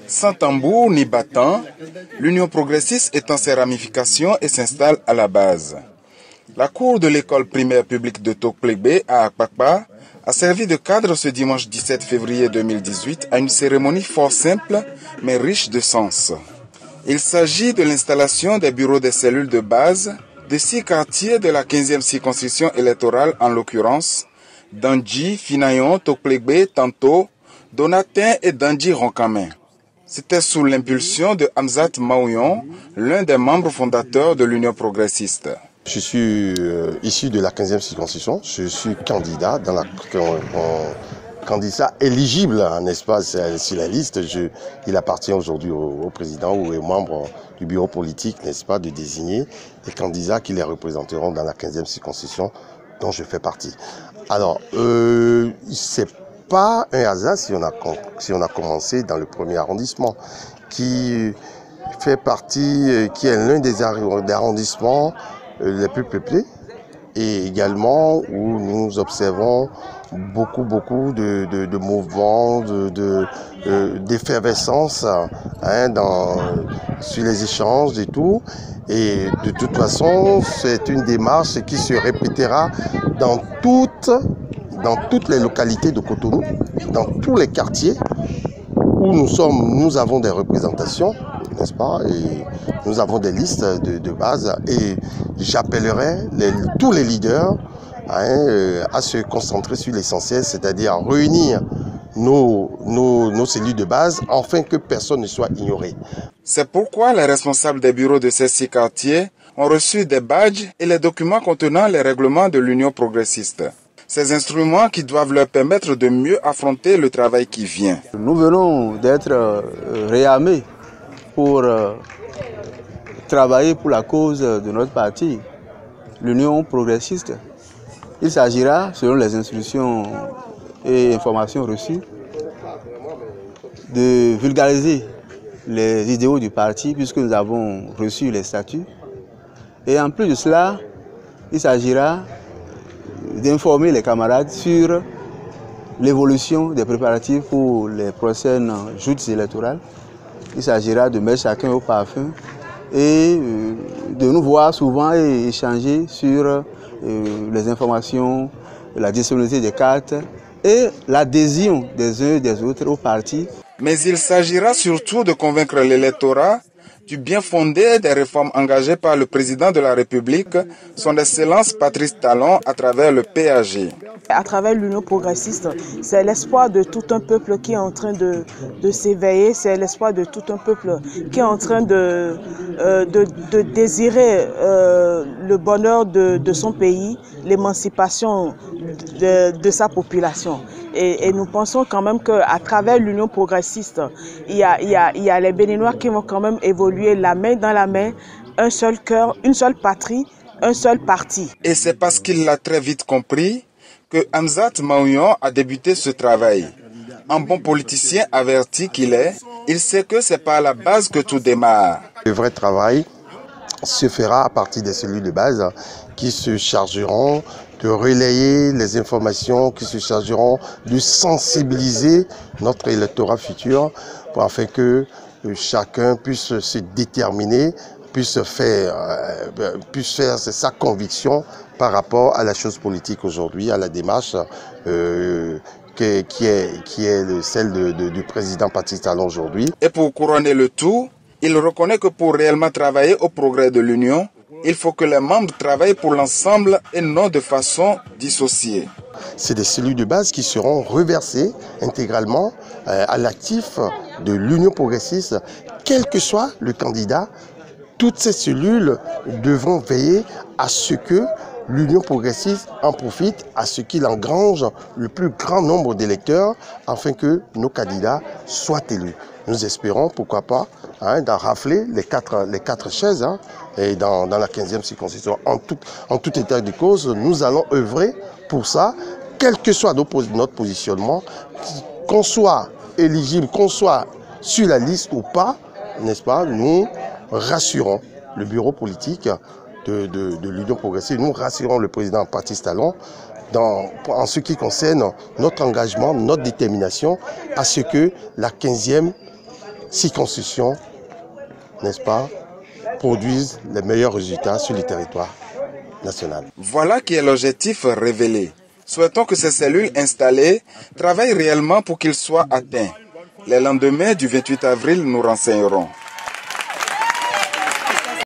Sans tambour ni battant, l'Union progressiste étend ses ramifications et s'installe à la base. La cour de l'école primaire publique de Tokplebe à Akpakpa a servi de cadre ce dimanche 17 février 2018 à une cérémonie fort simple mais riche de sens. Il s'agit de l'installation des bureaux des cellules de base de 6 quartiers de la 15e circonscription électorale, en l'occurrence Dandji, Finayon, Tokplebe, Tanto, Donatin et Dandji Ronkamen. C'était sous l'impulsion de Hamzat Maouyon, l'un des membres fondateurs de l'Union progressiste. Je suis issu de la 15e circonscription, je suis candidat dans candidat éligible, n'est-ce pas, sur la liste. Il appartient aujourd'hui au président ou aux membres du bureau politique, n'est-ce pas, de désigner les candidats qui les représenteront dans la 15e circonscription dont je fais partie. Alors, c'est pas un hasard si on a commencé dans le premier arrondissement, qui fait partie, qui est l'un des arrondissements les plus peuplés, et également où nous observons beaucoup de mouvements, d'effervescence sur les échanges et tout. Et de toute façon, c'est une démarche qui se répétera dans toutes les localités de Cotonou, dans tous les quartiers où nous avons des représentations, n'est-ce pas, et nous avons des listes de base, et j'appellerai tous les leaders à se concentrer sur l'essentiel, c'est-à-dire réunir nos cellules de base afin que personne ne soit ignoré. C'est pourquoi les responsables des bureaux de ces 6 quartiers ont reçu des badges et les documents contenant les règlements de l'Union progressiste. Ces instruments qui doivent leur permettre de mieux affronter le travail qui vient. Nous venons d'être réarmés pour travailler pour la cause de notre parti, l'Union progressiste. Il s'agira, selon les instructions et informations reçues, de vulgariser les idéaux du parti puisque nous avons reçu les statuts. Et en plus de cela, il s'agira d'informer les camarades sur l'évolution des préparatifs pour les prochaines joutes électorales. Il s'agira de mettre chacun au parfum et de nous voir souvent et échanger sur les informations, la disponibilité des cartes et l'adhésion des uns et des autres au parti. Mais il s'agira surtout de convaincre l'électorat du bien fondé des réformes engagées par le président de la République, son Excellence Patrice Talon, à travers le PAG. À travers l'Union progressiste, c'est l'espoir de tout un peuple qui est en train de s'éveiller, c'est l'espoir de tout un peuple qui est en train de désirer le bonheur de son pays, l'émancipation de sa population. Et nous pensons quand même qu'à travers l'Union progressiste, il y a les Béninois qui vont quand même évoluer la main dans la main, un seul cœur, une seule patrie, un seul parti. Et c'est parce qu'il l'a très vite compris que Hamzat Maouyon a débuté ce travail. Un bon politicien averti qu'il est, il sait que c'est par la base que tout démarre. Le vrai travail se fera à partir des cellules de base qui se chargeront de relayer les informations, qui se chargeront de sensibiliser notre électorat futur afin que chacun puisse se déterminer, puisse faire sa conviction par rapport à la chose politique aujourd'hui, à la démarche qui est celle du président Patrice Talon aujourd'hui. Et pour couronner le tout, il reconnaît que pour réellement travailler au progrès de l'Union, il faut que les membres travaillent pour l'ensemble et non de façon dissociée. C'est des cellules de base qui seront reversées intégralement à l'actif de l'Union progressiste, quel que soit le candidat. Toutes ces cellules devront veiller à ce que l'Union progressiste en profite, à ce qu'il engrange le plus grand nombre d'électeurs afin que nos candidats soient élus. Nous espérons, pourquoi pas, d'en rafler les quatre chaises et dans la 15e circonscription. En tout état de cause, nous allons œuvrer pour ça, quel que soit notre positionnement, qu'on soit éligible, qu'on soit sur la liste ou pas, n'est-ce pas, nous rassurons le bureau politique de l'Union progressiste, nous rassurons le président Patrice Talon en ce qui concerne notre engagement, notre détermination à ce que la 15e circonscription, n'est-ce pas, produise les meilleurs résultats sur le territoire national. Voilà qui est l'objectif révélé. Souhaitons que ces cellules installées travaillent réellement pour qu'ils soient atteints. Les lendemains du 28 avril nous renseignerons.